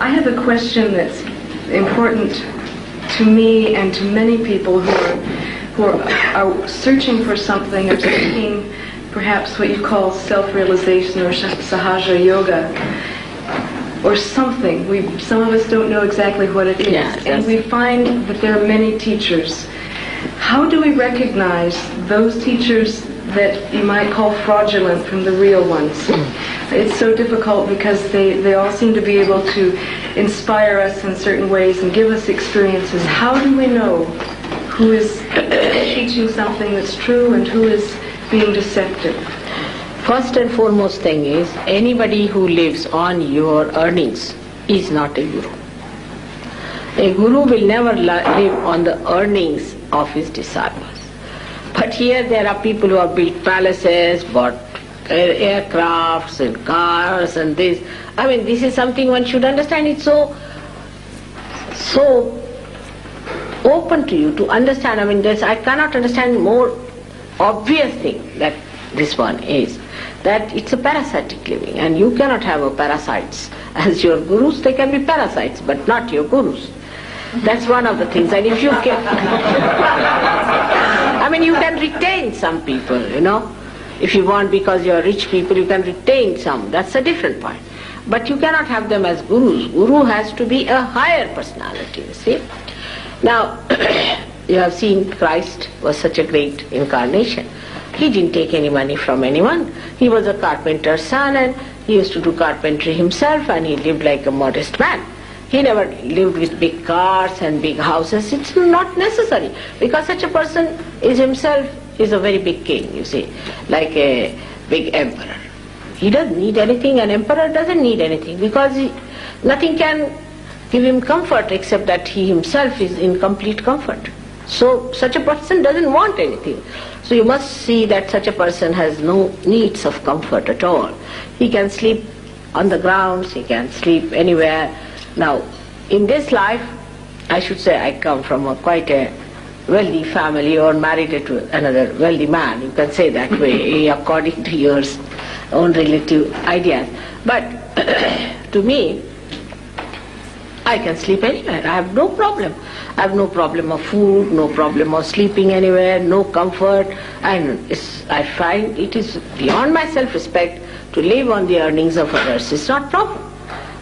I have a question that's important to me and to many people who are searching for something, or seeking perhaps what you call self-realization or sahaja yoga, or something. Some of us don't know exactly what it is. Yes, and we find that there are many teachers. How do we recognize those teachers that you might call fraudulent from the real ones? It's so difficult because they all seem to be able to inspire us in certain ways and give us experiences. How do we know who is teaching something that's true and who is being deceptive? First and foremost thing is, anybody who lives on your earnings is not a guru. A guru will never live on the earnings of his disciples. But here there are people who have built palaces, bought aircrafts and cars and this. I mean, this is something one should understand. It's so open to you to understand. I mean, I cannot understand more obvious thing that this one is, that it's a parasitic living, and you cannot have a parasites as your gurus. They can be parasites, but not your gurus. That's one of the things. And if you can, I mean, you can retain some people, if you want, because you are rich people, you can retain some. That's a different point. But you cannot have them as gurus. Guru has to be a higher personality, you see. Now, you have seen Christ was such a great incarnation. He didn't take any money from anyone. He was a carpenter's son, and he used to do carpentry himself, and he lived like a modest man. He never lived with big cars and big houses. It's not necessary, because such a person is himself is a very big king, you see, like a big emperor. He doesn't need anything. An emperor doesn't need anything, because nothing can give him comfort except that he himself is in complete comfort. So such a person doesn't want anything. So you must see that such a person has no needs of comfort at all. He can sleep on the grounds, he can sleep anywhere. Now, in this life, I should say I come from quite a wealthy family, or married to another wealthy man. You can say that way, according to your own relative ideas. But to me, I can sleep anywhere. I have no problem. I have no problem of food, no problem of sleeping anywhere, no comfort. And I find it is beyond my self-respect to live on the earnings of others. It's not proper.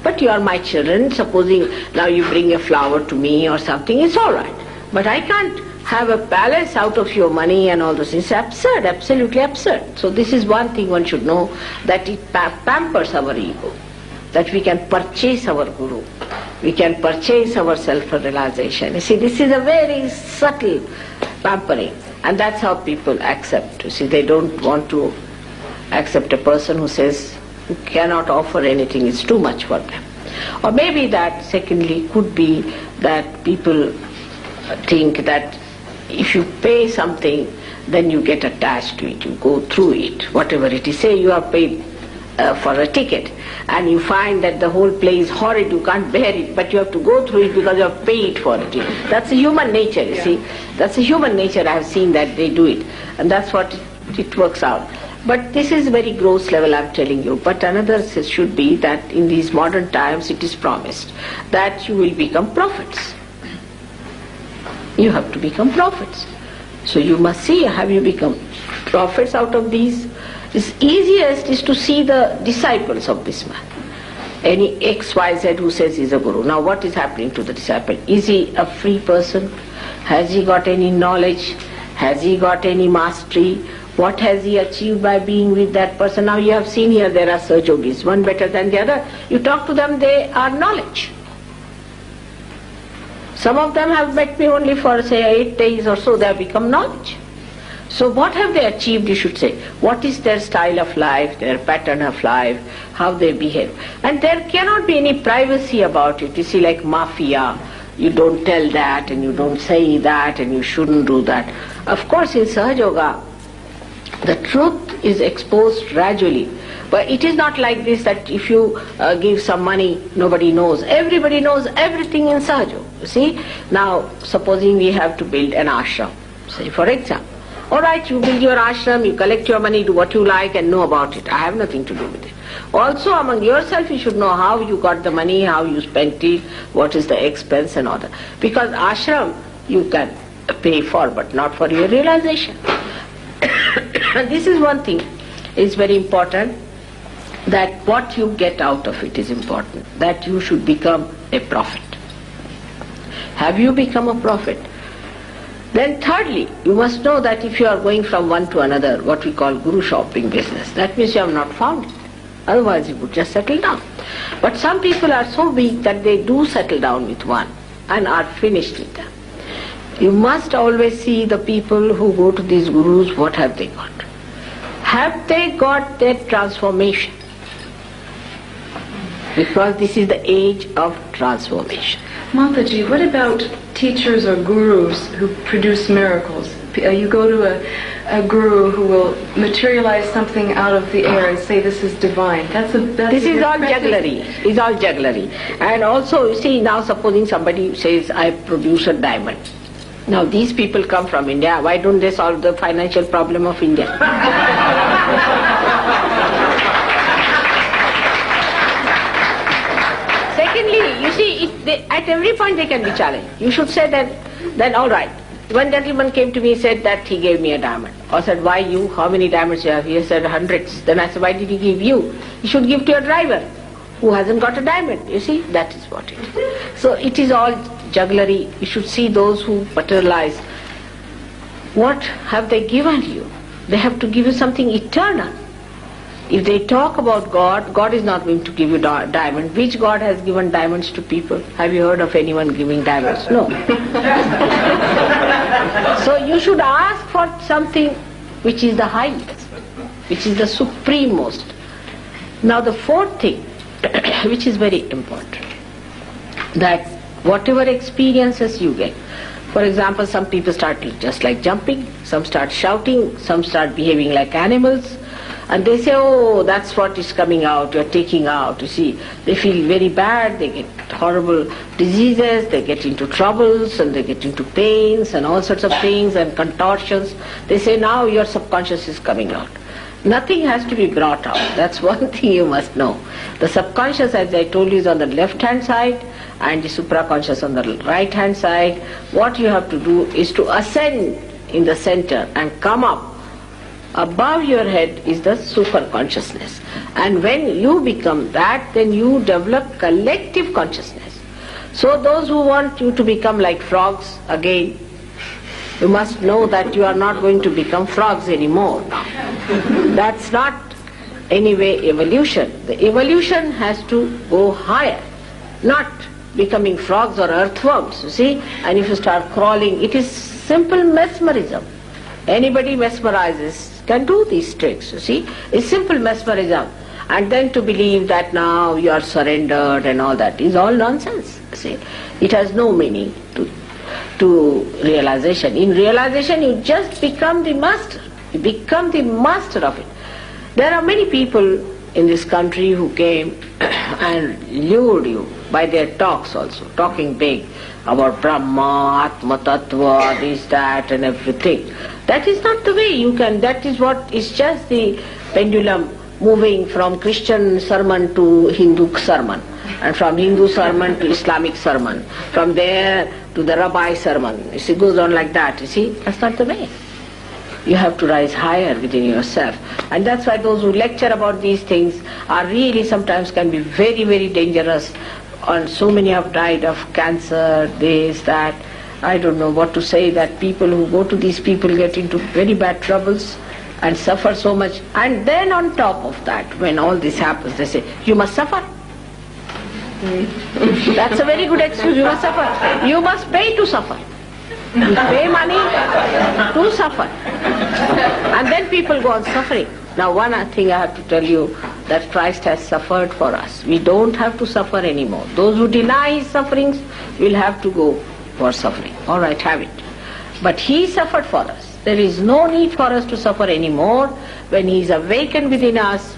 But you are my children. Supposing now you bring a flower to me or something, it's all right. But I can't have a palace out of your money and all those things. It's absurd, absolutely absurd. So this is one thing one should know, that it pampers our ego, that we can purchase our guru. We can purchase our self-realization. You see, this is a very subtle pampering, and that's how people accept. You see, they don't want to accept a person who says, who cannot offer anything, it's too much for them. Or maybe that, secondly, could be that people think that if you pay something, then you get attached to it, you go through it, whatever it is. Say you are paid for a ticket, and you find that the whole play is horrid, you can't bear it, but you have to go through it because you have paid for it. That's a human nature, you see. That's a human nature. I have seen that they do it, and that's what it works out. But this is very gross level, I'm telling you. But another should be that in these modern times it is promised that you will become prophets. You have to become prophets. So you must see, have you become prophets out of these? It's easiest is to see the disciples of this man. Any XYZ who says he's a guru. Now what is happening to the disciple? Is he a free person? Has he got any knowledge? Has he got any mastery? What has he achieved by being with that person? Now you have seen here there are Sahajogis, one better than the other. You talk to them, they are knowledge. Some of them have met me only for say 8 days or so, they have become knowledge. So what have they achieved, you should say? What is their style of life, their pattern of life, how they behave? And there cannot be any privacy about it. You see, like mafia, you don't tell that and you don't say that and you shouldn't do that. Of course in Sahaja the truth is exposed gradually. But it is not like this that if you give some money, nobody knows. Everybody knows everything in Sahaja. You see? Now, supposing we have to build an ashram, say for example. All right, you build your ashram, you collect your money, do what you like and know about it. I have nothing to do with it. Also among yourself you should know how you got the money, how you spent it, what is the expense and all that. Because ashram you can pay for, but not for your realization. And this is one thing, is very important, that what you get out of it is important, that you should become a prophet. Have you become a prophet? Then thirdly, you must know that if you are going from one to another, what we call guru shopping business, that means you have not found it. Otherwise you would just settle down. But some people are so weak that they do settle down with one and are finished with them. You must always see the people who go to these gurus, what have they got? Have they got their transformation? Because this is the age of transformation. Mataji, what about teachers or gurus who produce miracles? You go to a guru who will materialize something out of the air and say this is divine. This is all jugglery. It's all jugglery. And also, you see, now supposing somebody says, I produce a diamond. Now these people come from India. Why don't they solve the financial problem of India? Secondly, you see, at every point they can be challenged. You should say that, then all right. One gentleman came to me and said that he gave me a diamond. I said, why you? How many diamonds you have? He said, hundreds. Then I said, why did he give you? He should give to your driver who hasn't got a diamond. You see, that is what it is. So it is all jugglery. You should see those who materialize. What have they given you? They have to give you something eternal. If they talk about God, God is not going to give you diamond. Which God has given diamonds to people? Have you heard of anyone giving diamonds? No. So you should ask for something which is the highest, which is the supremost. Now the fourth thing, which is very important, that whatever experiences you get, for example, some people start just like jumping, some start shouting, some start behaving like animals, and they say, oh, that's what is coming out, you're taking out, you see. They feel very bad, they get horrible diseases, they get into troubles, and they get into pains and all sorts of things and contortions. They say, now your subconscious is coming out. Nothing has to be brought out. That's one thing you must know. The subconscious, as I told you, is on the left-hand side and the supraconscious on the right-hand side. What you have to do is to ascend in the center and come up. Above your head is the superconsciousness. And when you become that, then you develop collective consciousness. So those who want you to become like frogs, again, you must know that you are not going to become frogs anymore. That's not anyway evolution. The evolution has to go higher, not becoming frogs or earthworms, you see. And if you start crawling, it is simple mesmerism. Anybody mesmerizes can do these tricks, you see. It's simple mesmerism. And then to believe that now you are surrendered and all that is all nonsense, you see. It has no meaning to realization. In realization you just become the master. You become the master of it. There are many people in this country who came and lured you by their talks also, talking big about Brahma, Atma Tattva, this, that and everything. That is not the way you can, that is what is just the pendulum moving from Christian sermon to Hindu sermon, and from Hindu sermon to Islamic sermon, from there to the Rabbi sermon. You see, it goes on like that, you see. That's not the way. You have to rise higher within yourself. And that's why those who lecture about these things are really sometimes can be very, very dangerous. And so many have died of cancer, this, that. I don't know what to say, that people who go to these people get into very bad troubles and suffer so much. And then on top of that, when all this happens, they say, you must suffer. That's a very good excuse, you must suffer. You must pay to suffer. You pay money to suffer. And then people go on suffering. Now one thing I have to tell you, that Christ has suffered for us. We don't have to suffer anymore. Those who deny His sufferings will have to go for suffering. All right, have it. But He suffered for us. There is no need for us to suffer anymore. When He is awakened within us,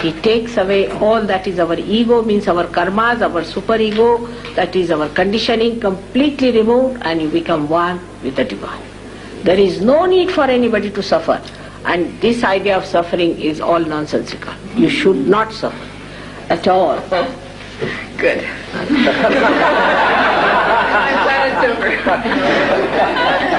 He takes away all that is our ego, means our karmas, our superego, that is our conditioning, completely removed, and you become one with the divine. There is no need for anybody to suffer. And this idea of suffering is all nonsensical. You should not suffer at all. Good. I'm glad it's over.